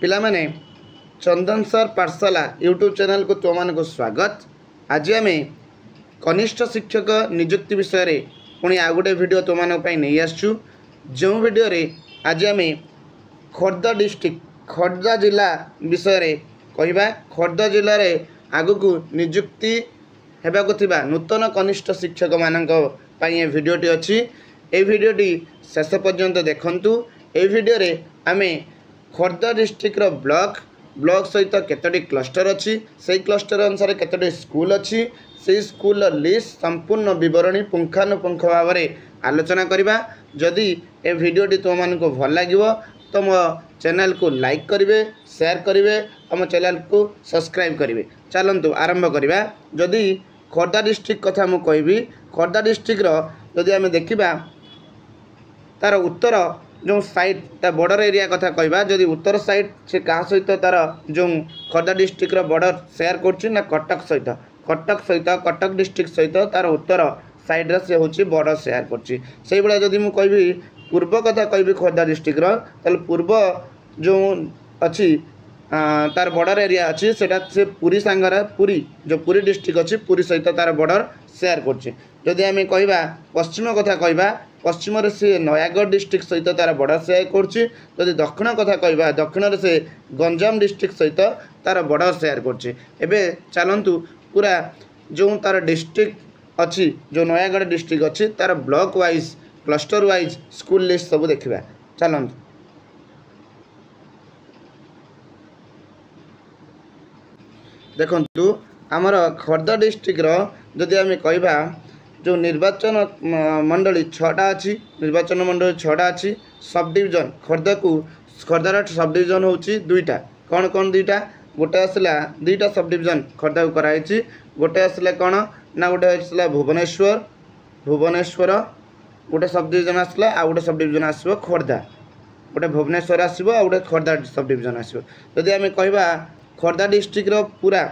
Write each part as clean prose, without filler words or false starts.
पिलामाने चंदन sir पाठशाला YouTube channel को तुम को स्वागत। आज आम कनिष्ठ शिक्षक नियुक्ति विषय रे पुणी आ गोटे वीडियो तुम नहीं आसचु। जो वीडियो रे आज आम खोर्धा डिस्ट्रिक्ट खोर्धा जिला विषय रे कहवा। खोर्धा जिले में आगु नियुक्ति हेबाकु थिबा नूतन कनिष्ठ शिक्षक मानक पई वीडियोटी अच्छी। ए वीडियोटी शेष पर्यंत देखंतु। ए वीडियो रे आमे खोर्धा डिस्ट्रिक्ट ब्लॉक सहित केतोटी क्लस्टर अच्छी से क्लस्टर अनुसार केतोटी स्कूल अच्छी से स्कूल लिस्ट संपूर्ण विवरणी पुंखानुपुंख भाव में आलोचना करबा। जदि ए वीडियोटी तुम मानक भल लगे तो मो चैनल को लाइक करेंगे, शेयर करेंगे और मो चैनल को सब्सक्राइब करेंगे। चलतु आरंभ करवा। जदि खोर्धा डिस्ट्रिक्ट कथा मु कहबी, खोर्धा डिस्ट्रिक्ट जदि आम देखा तार उत्तर जो साइड ता बॉर्डर एरिया कथा कहबा। जदि उत्तर साइड से क्या सहित तार जो खोर्धा डिस्ट्रिक्ट बॉर्डर शेयर करना कटक सहित कटक डिस्ट्रिक्ट सहित तार उत्तर साइड से होची बॉर्डर शेयर करछि। से बेला जदि मु कहबी पूर्व कथा कहबी खोर्धा डिस्ट्रिक्ट ताल पूर्व जो अच्छी तार बॉर्डर एरिया अच्छी सेटा से पुरी सांगरा पुरी जो पुरी डिस्ट्रिक्ट अच्छी पुरी सहित तार बॉर्डर शेयर करछि। जदि आम कहबा पश्चिम कथा कहबा पश्चिम से नयागढ़ डिस्ट्रिक्ट सहित तार बॉर्डर शेयर करछि। जदि दक्षिण कथा कहबा दक्षिण से गंजाम डिस्ट्रिक्ट सहित तार बॉर्डर शेयर करछि। एबे चलंतु पूरा जो तार डिस्ट्रिक्ट अच्छी जो नयागढ़ डिस्ट्रिक्ट अच्छी तार block wise cluster wise school list सब देखा। चलंतु देखंतु आमर खोर्धा डिस्ट्रिक्ट जदि आम कहबा जो निर्वाचन मंडली 6टा अच्छी निर्वाचन मंडली 6टा अच्छी सब डिविजन खोर्धा को खोर्धार सब डिविजन होची 2टा। कौन कौन 2टा? गोटे आसला 2टा सब डिविजन खोर्धा को कराई। गोटे आसला कौन ना गोटे आसला भुवनेश्वर गोटे सब डिविजन आसला आ गोटे सब डिविजन आसो खोर्धा। गोटे भुवनेश्वर आसो आ गोटे खोर्धा सब डिविजन आसो। जदि आम कहबा खोर्धा डिस्ट्रिक्ट पूरा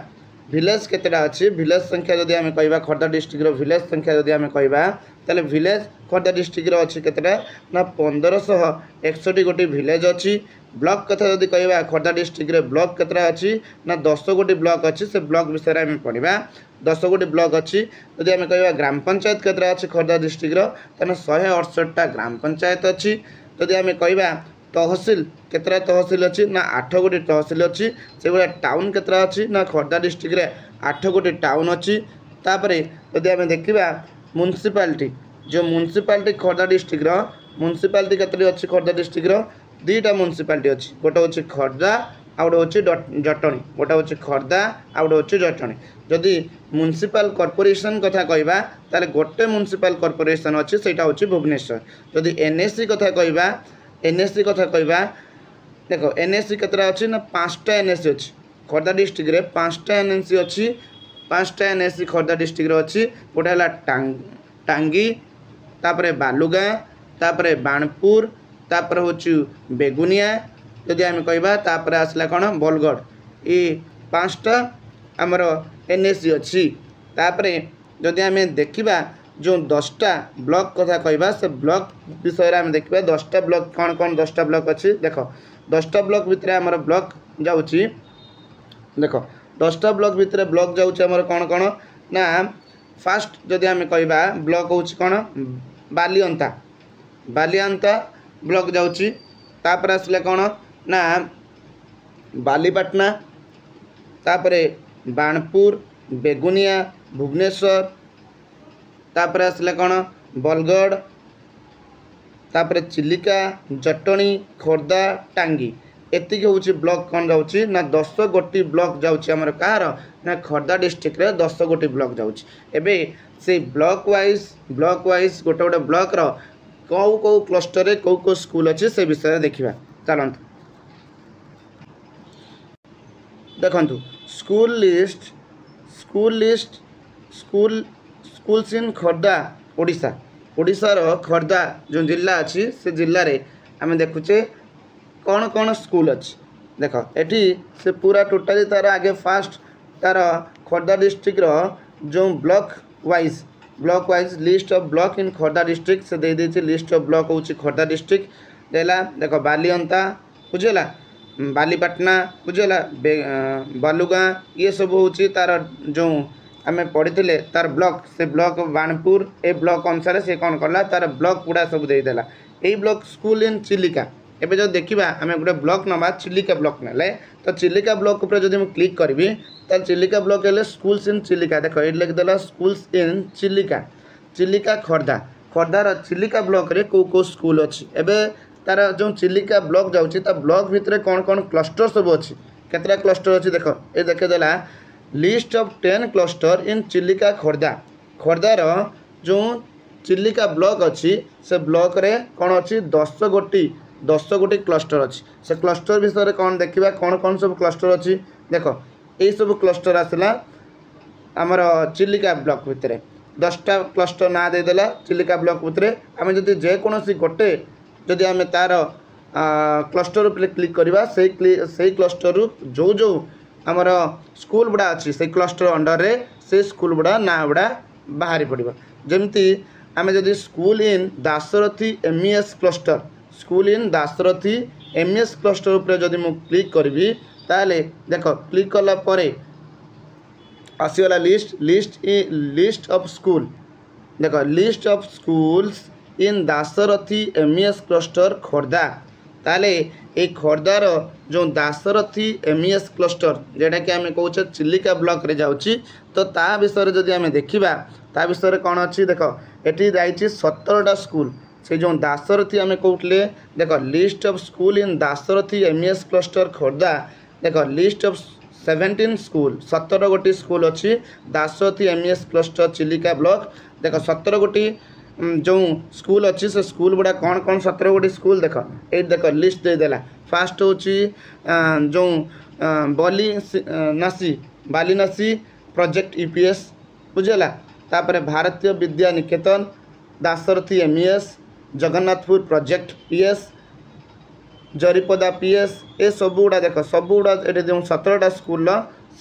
विलेज केतेटा अच्छी विलेज संख्या जदि आम कहबा खोर्धा डिस्ट्रिक्ट विलेज संख्या जदि आम कहबा ताले विलेज खोर्धा डिस्ट्रिक्ट अच्छी केतेटा ना 1561 गोटी विलेज अच्छी। ब्लॉक कथा जदि कहबा खोर्धा डिस्ट्रिक्ट ब्लॉक केतेटा अच्छी ना 10 गोटी ब्लॉक अच्छी। से ब्लॉक विषय आम पढ़ा 10 गोटी ब्लॉक अच्छी। जदि आम कहबा ग्राम पंचायत केतेटा अच्छी खोर्धा डिस्ट्रिक्ट ताने 168टा ग्राम पंचायत अच्छी। जदि आम कहबा तहसिल केतरा तहसिल अच्छी ना 8 गोटी तहसिल अच्छी। से भाया टाउन केतरा अच्छी ना खोर्धा डिस्ट्रिक्ट 8 गोटी टाउन अच्छी। तापरे जदि आम देखा म्युनिसिपालिटी जो म्युनिसिपालिटी खोर्धा डिस्ट्रिक्ट म्युनिसिपालिटी केतरी अच्छी खोर्धा डिस्ट्रिक्ट 2टा म्युनिसिपालिटी अच्छी। गोटे होची खोर्धा आ गोटे होची जटणी। गोटे होची खोर्धा आ गोटे होची जटणी। जदि म्युनिसिपल कॉर्पोरेशन कथा कहबा ताले गोटे म्युनिसिपल कॉर्पोरेशन अच्छी सेटा होची भुवनेश्वर। जदि एनएससी कथा कहबा एनएससी कथा कहबा देखो एनएससी केतरा अच्छी ना 5टा एनएससी अच्छी खोर्धा डिस्ट्रिक्ट 5टा एनएससी अच्छी। 5टा एनएससी खोर्धा डिस्ट्रिक्ट अच्छी। गोटे है टांगी तापरे बालुगाँ तापरे बाणपुर तापरे होची बेगुनिया। जदि आम कहबा तापरे आसला कौन बलगढ़। ये 5टा आमर एनएससी अच्छी। तापरे जदि आम देखा जो 10टा ब्लॉक कथा कहबा से ब्लॉक विषय आम देखा 10टा ब्लॉक कौन कौन 10टा ब्लॉक अच्छी। देख 10टा ब्लॉक भितर आमर ब्लॉक जाउची देख 10टा ब्लॉक भितर ब्लॉक जाउची आमर कौन कौन ना फास्ट जदि आम कहबा ब्लॉक होची कौन बालियांता ब्लॉक जाउची। तापर आसले कौन ना बालीपाटना तापरे बाणपुर बेगुनिया भुवनेश्वर तापर आसले कौन बलगढ़ तापर चिलिका जटणी खोर्धा टांगी। एतिक होची ब्लॉक कौन जाउची ना 10 गोटी ब्लॉक जाउची हमर कार ना खोर्धा डिस्ट्रिक्ट रे 10 गोटी ब्लॉक जाउची। एबे से ब्लॉक वाइज गोटे गोटे ब्लॉक रो कौ कौ क्लस्टर रे कौ कौ स्कूल अच्छे से विषय देखा। चलत देखंतु school list schools in Khordha Odisha. ओडिशार खोर्धा जो जिला अच्छी से जिले में आम देखुचे कौन कौन स्कूल अच्छी। देख एटी से पूरा टोटाली तार आगे फास्ट तार खोर्धा डिस्ट्रिक्ट जो block wise list of block in Khordha district से दे देछि। लिस्ट ऑफ ब्लॉक होछि खोर्धा डिस्ट्रिक्ट देला। देख बालिअंता बुझेला बालीपाटना बुझेगा बालुगाँ ये सब हूँ तार जो आम पढ़ी तार ब्लॉक से ब्लॉक बाणपुर ए ब्लॉक अनुसार से कौन कला तार ब्लॉक गुड़ा सब देदेला यही ब्लॉक स्कूल इन चिलिका एवं जो देखा आम गोटे ब्लॉक नवा चिलिका ब्लॉक ना तो चिलिका ब्लॉक उपर जब मुझे क्लिक करी तो चिलिका ब्लॉक हेल्ले स्कूल्स इन चिलिका देख ये लिखिदेला स्कूल्स इन चिलिका चिलिका खोर्धा खोर्धार चिलिका ब्लॉक रे कौ स्कूल अच्छी एवं तार जो चिलिका ब्लॉक जाऊँगी ब्लॉक भितर कौन कौन क्लस्टर सब अच्छी केतटा क्लस्टर अच्छी देख ये देखेदेला लिस्ट ऑफ 10 क्लस्टर इन चिलिका खोर्धा खोर्धार जो चिलिका ब्लॉक अच्छी से ब्लॉक रे कौन अच्छी 10 गोटी क्लस्टर अच्छी से क्लस्टर विषय कौन देखा कौन कौन सब क्लस्टर अच्छी देख यही सब क्लस्टर आसला आमर चिलिका ब्लॉक भितर 10टा क्लस्टर ना देदेला चिलिका ब्लॉक भितर आम जदि जेकोसी गोटे जदि आम तार क्लस्टर उपर क्लिक करवा से क्लस्टर जो जो आमर स्कूल गुड़ा अच्छी से क्लस्टर अंडर रे से स्कूल गुड़ा ना गुड़ा बाहरी पड़ो जमती आम जदि स्कूल इन दासरथी एमईएस क्लस्टर स्कूल इन दासरथी एमईएस क्लस्टर उपर जदि मु क्लिक करी ताले देख क्लिक कला परे आसीगला लिस्ट ऑफ स्कूल देख list of schools in Dasarathi MES cluster Khordha ताले ए खोर्धार जो दासरथी एमईएस क्लस्टर जेटा कि आम कौचे चिलिका ब्लॉक रे जाउची तो ता विषय जदि आम देखा ता विषय कौन अच्छी देख ये जाइए 17टा स्कूल से जो दासरथी आम कहते देख list of school in Dasarathi MES cluster Khordha देख लिस्ट ऑफ 17 स्कूल 17 गोटी स्कूल अच्छी Dasarathi MES cluster Chilika block देख 17 गोटी जो स्कूल अच्छी से स्कूल गुड़ा कौन कौन 17 गोटी स्कूल देख ये देख लिस्ट देदेला फास्ट हूँ जो बालीनासी प्रोजेक्ट यूपीएस बुझेगा तापर Bharatiya Vidya Niketan Dasarathi MES Jagannathpur project PS Jaripada PS ये सब गुड़ा देख सब गुड़ा ये जो 17टा स्कूल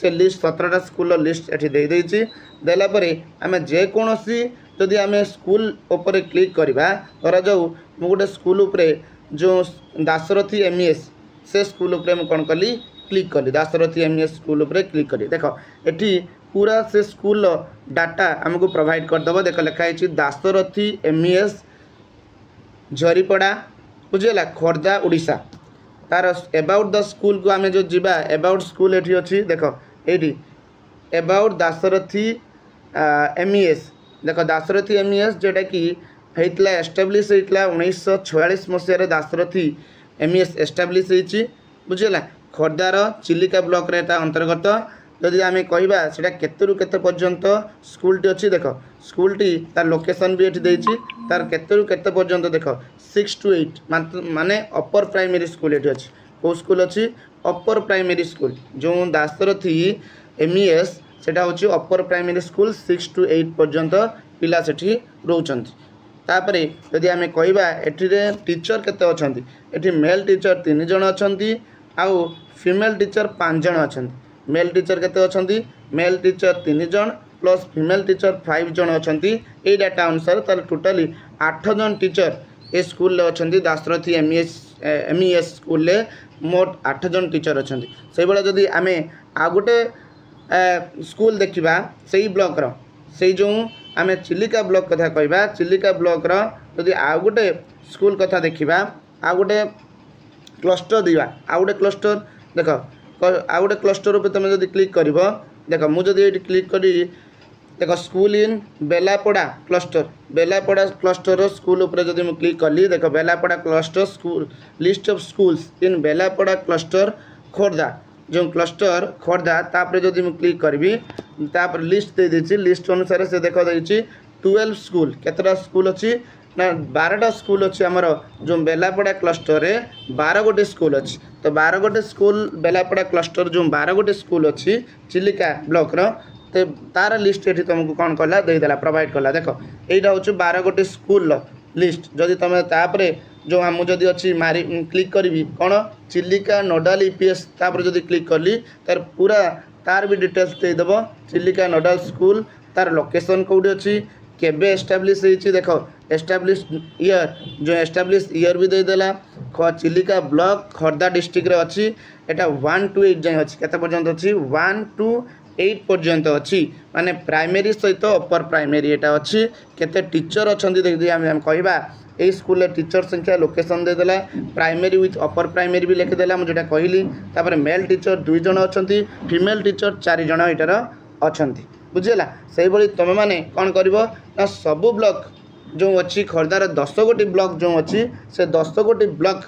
से लिस्ट 17टा स्कूल लिस्ट ये देदेछि देलापर आम जेकोसी जदि आम स्कूल उपर क्लिक करवा धरा जाऊ मु गोटे स्कूल उपरे जो दासरथी एमईएस से स्कूल उपरे मु कौन कली क्लिक कली दासरथी एमईएस स्कूल उपरे क्लिक कली देख एटी पूरा से स्कूल डाटा आमको प्रोवाइड करदेव देख लिखाई दासरथी एमईएस झरीपड़ा बुझेगा खोर्धा ओडिशा तार एबाउट द स्कूल को आम जो जीवा एबाउट स्कूल ये अच्छी देख ये एबाउट दासरथी एमईएस देख दासरथी एमईएस जोटा कि होता एस्टाब्लीश होता 1946 मसीह दासरथी एमईएस एस्टाब्लीश होती बुझेगा खोर्धार चिलिका ब्लॉक रे अंतर्गत जदि आम कहवा से केतरु केते पर्यंत स्कूलटी अच्छी देख स्कूलटी तार लोकेशन भी ये तार केतरु केते पर्यंत देख 6 to 8 माने अपर प्राइमरी स्कूल ये अच्छी कौ स्कूल अच्छी अपर प्राइमरी स्कूल जो दासरथी एमईएस सेटा हूँ अपर प्राइमरी स्कूल 6 to 8 पर्यंत पिला सेठी रोचंती तापरे यदि आम कहवा एठिरे टीचर केते अछंती एठी मेल टीचर 3 जण अछंती आउ फीमेल टीचर 5 जण अछंती मेल टीचर केते अछंती मेल टीचर 3 जण प्लस फीमेल टीचर 5 जण अछंती ए डाटा अनुसार तार टोटाली 8 जण टीचर ए स्कूल ले अछंती दासरथी एमईएस स्कूल ले मोट 8 जण टीचर अछंती से बेला जदि आमे आ गोटे स्कूल देखा से ब्लॉक रो से जो आम चिलिका ब्लॉक कथा कहवा चिलिका ब्लॉक रो यदि आ गोटे स्कूल कथा देखा आ गोटे क्लस्टर दिवा आ गोटे क्लस्टर देख आ गोटे क्लस्टर उपर तुम जब क्लिक कर देख मुझे ये क्लिक करी देख school in Belapada cluster school उपर जब मुझे क्लिक कली देख Belapada cluster school list of schools in Belapada cluster Khordha जो क्लस्टर खोर्धा तापर जब मुझे क्लिक करी तापर लिस्ट दे देछि लिस्ट अनुसार से देख देछि 12 स्कूल केतटा स्कूल अच्छी ना 12टा स्कूल अच्छी आमर जो बेलापड़ा क्लस्टर रे 12 गोटे स्कूल अच्छी तो 12 गोटे स्कूल बेलापड़ा क्लस्टर जो 12 गोटे स्कूल अच्छी चिलिका ब्लॉक रो ते तार लिस्ट ये तुमको कौन कला देदेला प्रोवाइड कला देख यहाँ हूँ 12 गोटे स्कूल लिस्ट जदि तुम तापर जो आम जदि अच्छी मारी क्लिक करी कौन चिलिका नोडाल ईपीएस तापर जदि क्लिक कली तार पूरा तार भी डिटेल्स देदेव चिलिका नोडाल स्कूल तार लोकेशन कौटी अच्छी केबे एस्टाब्लीश होती देख एस्टाब्लीश ईयर जो एस्टाब्लीश ईयर भी देदेला चिलिका ब्लॉक खर्दा डिस्ट्रिक्ट रे अच्छी एटा 1 to 8 जाए अच्छी केते पर्यंत अच्छी 1 to 8 पर्यंत अच्छी माने प्राइमरी सहित अपर प्राइमरी एटा अच्छी केते टीचर अछंती देखि हम कहबा ए स्कूल टीचर संख्या लोकेशन देदेला प्राइमरी विथ अपर प्राइमरी भी लिखिदेला मुझे कहली तापर मेल टीचर 2 जण अछंती फीमेल टीचर 4 जण एटार अछंती बुझेला से भाई तुम मैंने कौन कर ना सबू ब्लॉक जो अच्छी खर्दार 10 गोटी ब्लॉक जो अच्छी से 10 गोटी ब्लॉक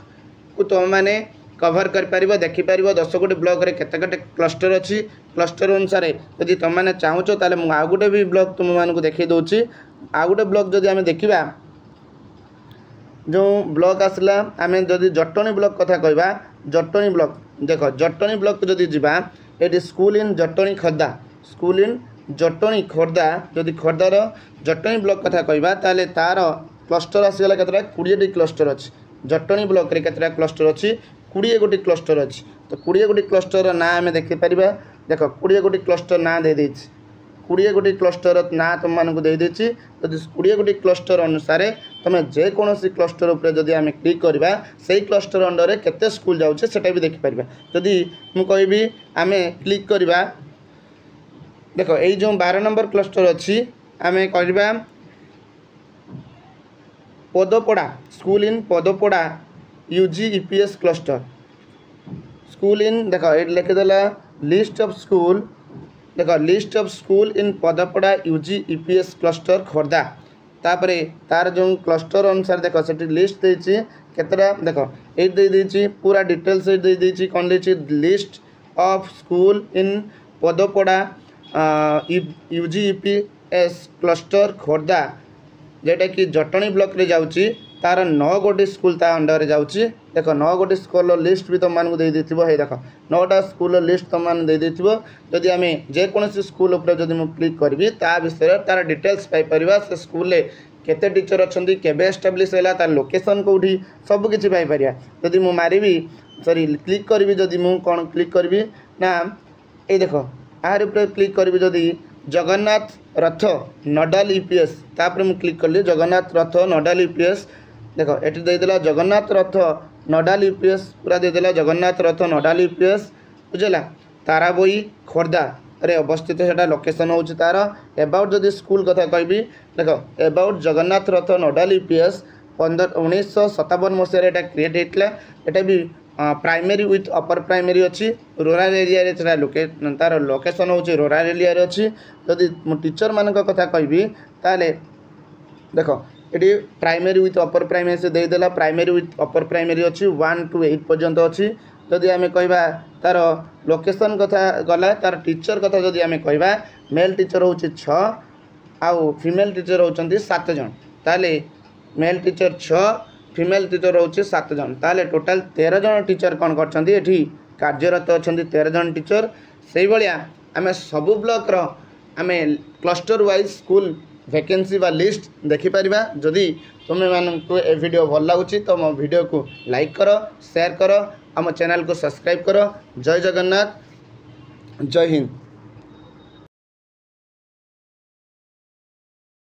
को तुम मैंने कभर कर देखिपर 10 गोटी ब्लॉक रे केते केते क्लस्टर अच्छी क्लस्टर अनुसार यदि तुम मैंने चाहूच ताले मु आउ गोटे भी ब्लॉक तुम मानक देखी दूची आउ गोटे ब्लॉक जदि आम देखा जो ब्लॉक आसला आम जदि जटणी ब्लॉक कथा कहबा जटणी ब्लॉक देख जटणी ब्लॉक जदि जीवा ये school in Jatni Khordha school in Jatni Khordha जदि खोर्धार जटणी ब्लॉक कथा कहबा ताले तार क्लस्टर आसीगला केतरा 20 क्लस्टर अच्छी जटणी ब्लॉक रे केतरा क्लस्टर अच्छी 20 गोटी क्लस्टर अच्छी तो 20 गोटी क्लस्टर ना आम देखिपर देख 20 गोटी क्लस्टर ना दे 20 गोटी क्लस्टर ना तुम मानक दे देछि जदि 20 गोटी क्लस्टर अनुसार तुम जेकोसी क्लस्टर उपर जदि आम क्लिक करवा से क्लस्टर अंडर रे केते स्कूल जाउछे सेटा भी देखिपर जदि मु कहबी आम क्लिक करवा देख ये जो 12 नंबर क्लस्टर अच्छी आम कहवा Padapada school in Padapada UG EPS cluster school in देख ये लिखिदेला लिस्ट ऑफ स्कूल देख list of school in Padapada UG EPS cluster Khordha तापर तार जो क्लस्टर अनुसार देख से लिस्ट देती केतरा देख ये देती पूरा डिटेल्स देती कौन देती list of school in Padapada UG EPS cluster Khordha जेटा कि जटणी ब्लॉक रे जाउची तार 9 गोटी स्कूल ता अंडर रे जाउची देख 9 गोटी स्कूल लिस्ट भी तुम मानक दे देथिबो हे देख 9टा स्कूल लिस्ट तुम मान दे देथिबो जदि आमे जे कोनोसी स्कूल ऊपर जदि मु क्लिक करबी ता विषय तार डिटेल्स पाई परिबा से स्कूल ले केते टीचर अछंती केबे एस्टाब्लिश हैला तार लोकेशन कोठी सब किछि पाई परिया जदि मु मारिबी सॉरी क्लिक करबी जदि मु कोन क्लिक करबी ना ए देखो आर ऊपर क्लिक करबी जदि जगन्नाथ रथ नोडाल ईपीएस तापर मु क्लिक करली जगन्नाथ रथ नोडाल ईपीएस देख ये देदेला जगन्नाथ रथ नोडाल ईपीएस पूरा देदेला जगन्नाथ रथ नोडाल ईपीएस बुझेला ताराबोई खोर्धा रे अवस्थित सेटा लोकेशन होउची तार अबाउट जदि स्कूल कथा कहबी देख about Jagannath Rath नोडाल EPS 1957 Masih Etah create होइतला एटा भी प्राइमरी विथ अपर प्राइमरी अच्छी रूराल एरिया रे तार लोकेशन होची रूराल एरिया रे अच्छी जदि टीचर मानक कथा कहबी ताले देख ये प्राइमरी विथ अपर प्राइमरी से देदेला प्राइमरी विथ अपर प्राइमरी अच्छी 1 to 8 पर्यंत अच्छी जदि आम कहबा तार लोकेशन कथा गला तार टीचर कथा जदि आम कहबा मेल टीचर होची 6 आउ फीमेल टीचर होचंती 7 जन ताले मेल टीचर 6 फीमेल टीचर होची 7 जन ताले टोटाल 13 जन टीचर कौन करछंती एठी कार्यरत अछंती 13 जन टीचर सेही बलिया आमे सबु ब्लॉक रो आमे क्लस्टर वाइज स्कूल वैकेंसी बा लिस्ट देखि परिबा जदि तुमे मानकु ए वीडियो भल लागुची तो मो वीडियो को लाइक करो शेयर करो हम चैनल को सब्सक्राइब करो जय जगन्नाथ जय हिंद।